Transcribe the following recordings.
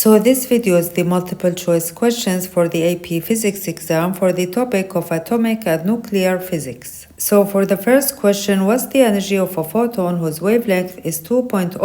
So this video is the multiple choice questions for the AP Physics exam for the topic of atomic and nuclear physics. So for the first question, what's the energy of a photon whose wavelength is 2.07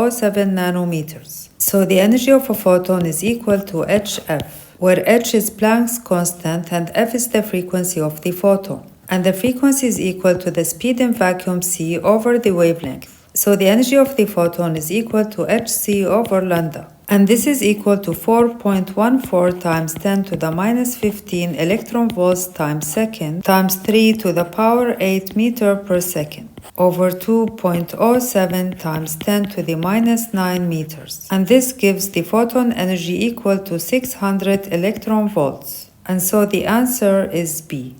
nanometers? So the energy of a photon is equal to hf, where h is Planck's constant and f is the frequency of the photon. And the frequency is equal to the speed in vacuum c over the wavelength. So the energy of the photon is equal to hc over lambda. And this is equal to 4.14 times 10 to the minus 15 electron volts times second times 3 to the power 8 meter per second over 2.07 times 10 to the minus 9 meters. And this gives the photon energy equal to 600 electron volts. And so the answer is B.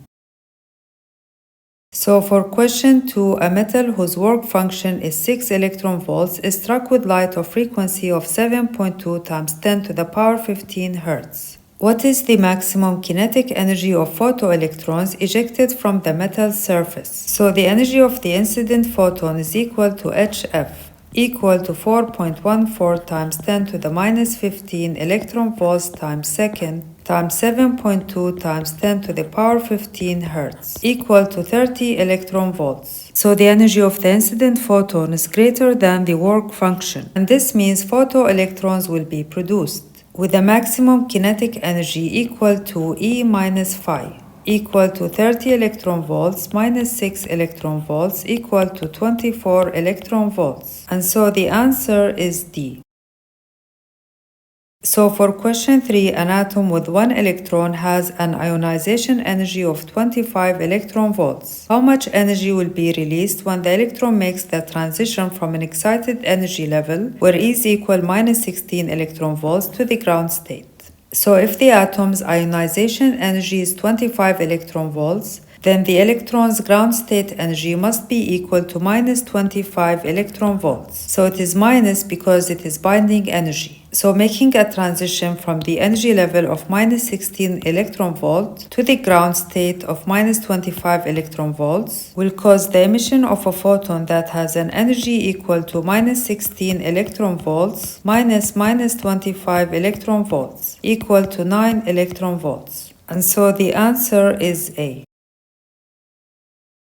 So for question 2, a metal whose work function is 6 electron volts is struck with light of frequency of 7.2 times 10 to the power 15 Hertz. What is the maximum kinetic energy of photoelectrons ejected from the metal surface? So the energy of the incident photon is equal to hf, equal to 4.14 times 10 to the minus 15 electron volts times second times 7.2 times 10 to the power 15 Hertz, equal to 30 electron volts. So the energy of the incident photon is greater than the work function, and this means photoelectrons will be produced, with a maximum kinetic energy equal to E minus phi, equal to 30 electron volts minus 6 electron volts equal to 24 electron volts. And so the answer is D. So for question 3, an atom with 1 electron has an ionization energy of 25 electron volts. How much energy will be released when the electron makes the transition from an excited energy level, where E is equal minus 16 electron volts, to the ground state? So if the atom's ionization energy is 25 electron volts, then the electron's ground state energy must be equal to minus 25 electron volts. So it is minus because it is binding energy. So making a transition from the energy level of minus 16 electron volt to the ground state of minus 25 electron volts will cause the emission of a photon that has an energy equal to minus 16 electron volts minus 25 electron volts equal to 9 electron volts. And so the answer is A.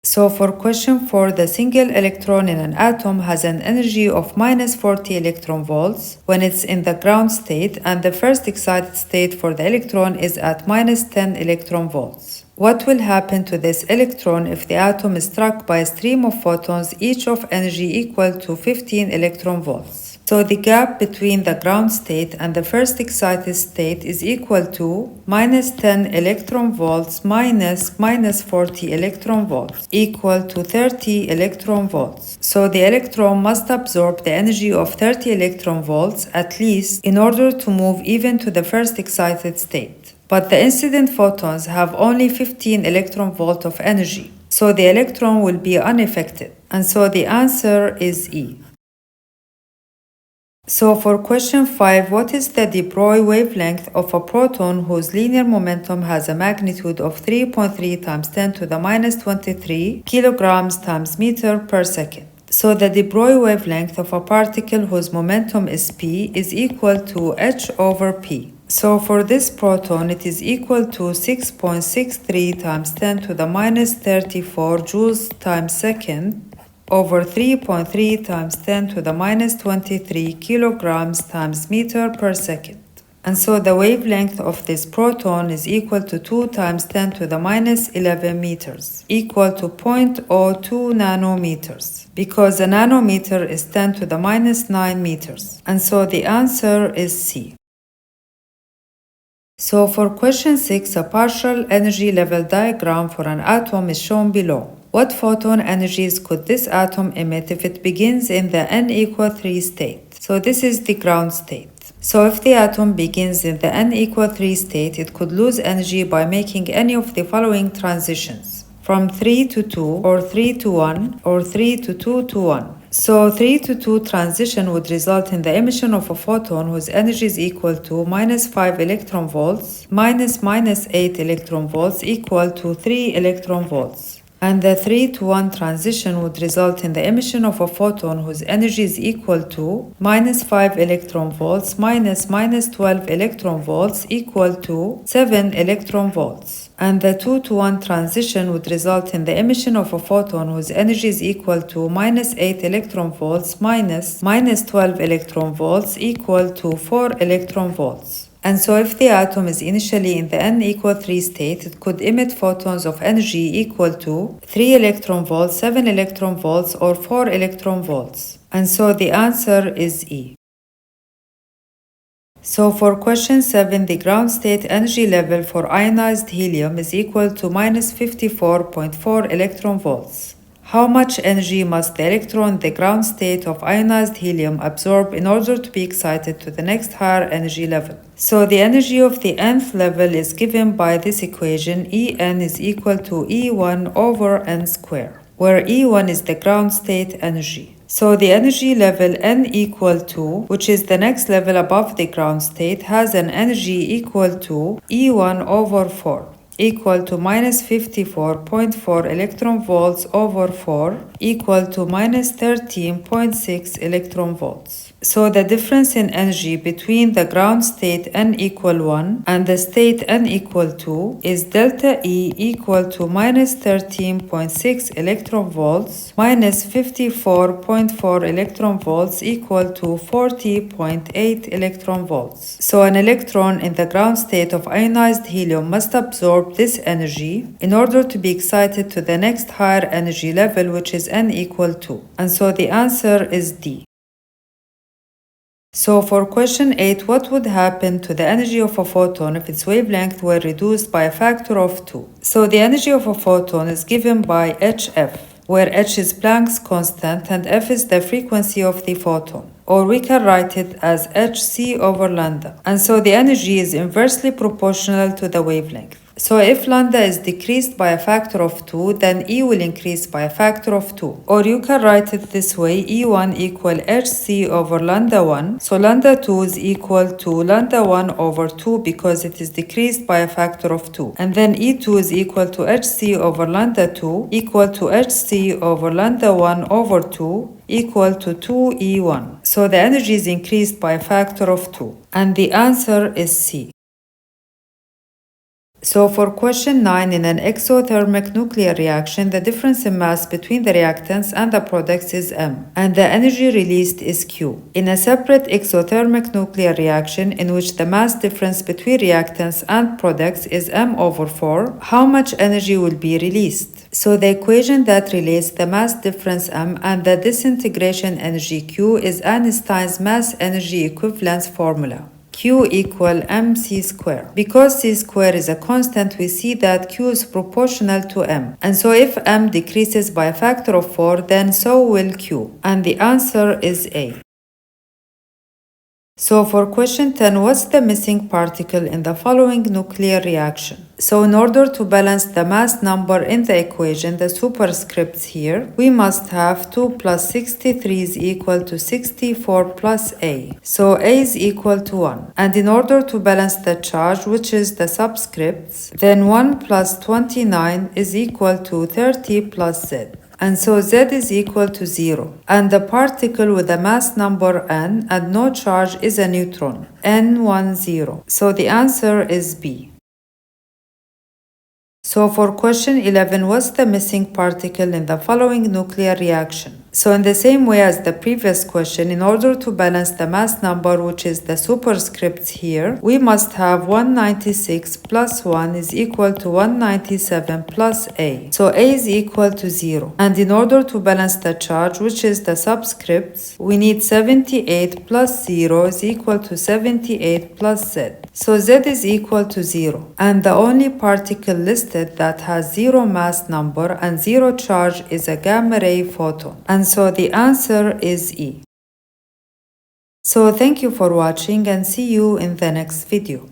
So for question 4, the single electron in an atom has an energy of minus 40 electron volts when it's in the ground state, and the first excited state for the electron is at minus 10 electron volts. What will happen to this electron if the atom is struck by a stream of photons, each of energy equal to 15 electron volts? So the gap between the ground state and the first excited state is equal to minus 10 electron volts minus 40 electron volts equal to 30 electron volts. So the electron must absorb the energy of 30 electron volts at least in order to move even to the first excited state. But the incident photons have only 15 electron volt of energy, so the electron will be unaffected. And so the answer is E. So for question 5, what is the de Broglie wavelength of a proton whose linear momentum has a magnitude of 3.3 times 10 to the minus 23 kilograms times meter per second? So the de Broglie wavelength of a particle whose momentum is p is equal to h over p. So for this proton, it is equal to 6.63 times 10 to the minus 34 joules times second over 3.3 times 10 to the minus 23 kilograms times meter per second. And so the wavelength of this proton is equal to 2 times 10 to the minus 11 meters, equal to 0.02 nanometers, because a nanometer is 10 to the minus 9 meters. And so the answer is C. So for question 6, a partial energy level diagram for an atom is shown below. What photon energies could this atom emit if it begins in the n equal 3 state? So this is the ground state. So if the atom begins in the n equal 3 state, it could lose energy by making any of the following transitions: from 3 to 2, or 3 to 1, or 3 to 2 to 1. So 3 to 2 transition would result in the emission of a photon whose energy is equal to minus 5 electron volts minus 8 electron volts equal to 3 electron volts. And the 3 to 1 transition would result in the emission of a photon whose energy is equal to minus 5 electron volts minus 12 electron volts equal to 7 electron volts. And the 2 to 1 transition would result in the emission of a photon whose energy is equal to minus 8 electron volts minus 12 electron volts equal to 4 electron volts. And so if the atom is initially in the n equal 3 state, it could emit photons of energy equal to 3 electron volts, 7 electron volts, or 4 electron volts. And so the answer is E. So for question 7, the ground state energy level for ionized helium is equal to minus 54.4 electron volts. How much energy must the electron in the ground state of ionized helium absorb in order to be excited to the next higher energy level? So the energy of the nth level is given by this equation. En is equal to E1 over n squared, where E1 is the ground state energy. So the energy level n equal to, which is the next level above the ground state, has an energy equal to E1 over 4, equal to minus 54.4 electron volts over 4, equal to minus 13.6 electron volts. So the difference in energy between the ground state n equal 1 and the state n equal 2 is delta E equal to minus 13.6 electron volts minus 54.4 electron volts equal to 40.8 electron volts. So an electron in the ground state of ionized helium must absorb this energy in order to be excited to the next higher energy level, which is n equal 2. And so the answer is D. So for question 8, what would happen to the energy of a photon if its wavelength were reduced by a factor of 2? So the energy of a photon is given by hf, where h is Planck's constant and f is the frequency of the photon. Or we can write it as hc over lambda. And so the energy is inversely proportional to the wavelength. So if lambda is decreased by a factor of 2, then E will increase by a factor of 2. Or you can write it this way, E1 equal hc over lambda 1. So lambda 2 is equal to lambda 1 over 2 because it is decreased by a factor of 2. And then E2 is equal to hc over lambda 2 equal to hc over lambda 1 over 2 equal to 2E1. So the energy is increased by a factor of 2. And the answer is C. So for question 9, in an exothermic nuclear reaction, the difference in mass between the reactants and the products is m, and the energy released is Q. In a separate exothermic nuclear reaction in which the mass difference between reactants and products is m over 4, how much energy will be released? So the equation that relates the mass difference m and the disintegration energy Q is Einstein's mass energy equivalence formula. Q equal mc square. Because c square is a constant, we see that Q is proportional to m. And so if m decreases by a factor of 4, then so will Q. And the answer is A. So for question 10, what's the missing particle in the following nuclear reaction? So in order to balance the mass number in the equation, the superscripts here, we must have 2 plus 63 is equal to 64 plus A. So A is equal to 1. And in order to balance the charge, which is the subscripts, then 1 plus 29 is equal to 30 plus Z. And so Z is equal to 0. And the particle with a mass number n and no charge is a neutron, n10. So the answer is B. So for question 11, what's the missing particle in the following nuclear reaction? So in the same way as the previous question, in order to balance the mass number, which is the superscripts here, we must have 196 plus 1 is equal to 197 plus A. So A is equal to 0. And in order to balance the charge, which is the subscripts, we need 78 plus 0 is equal to 78 plus Z. So Z is equal to 0. And the only particle listed that has 0 mass number and 0 charge is a gamma ray photon. And so the answer is E. So thank you for watching and see you in the next video.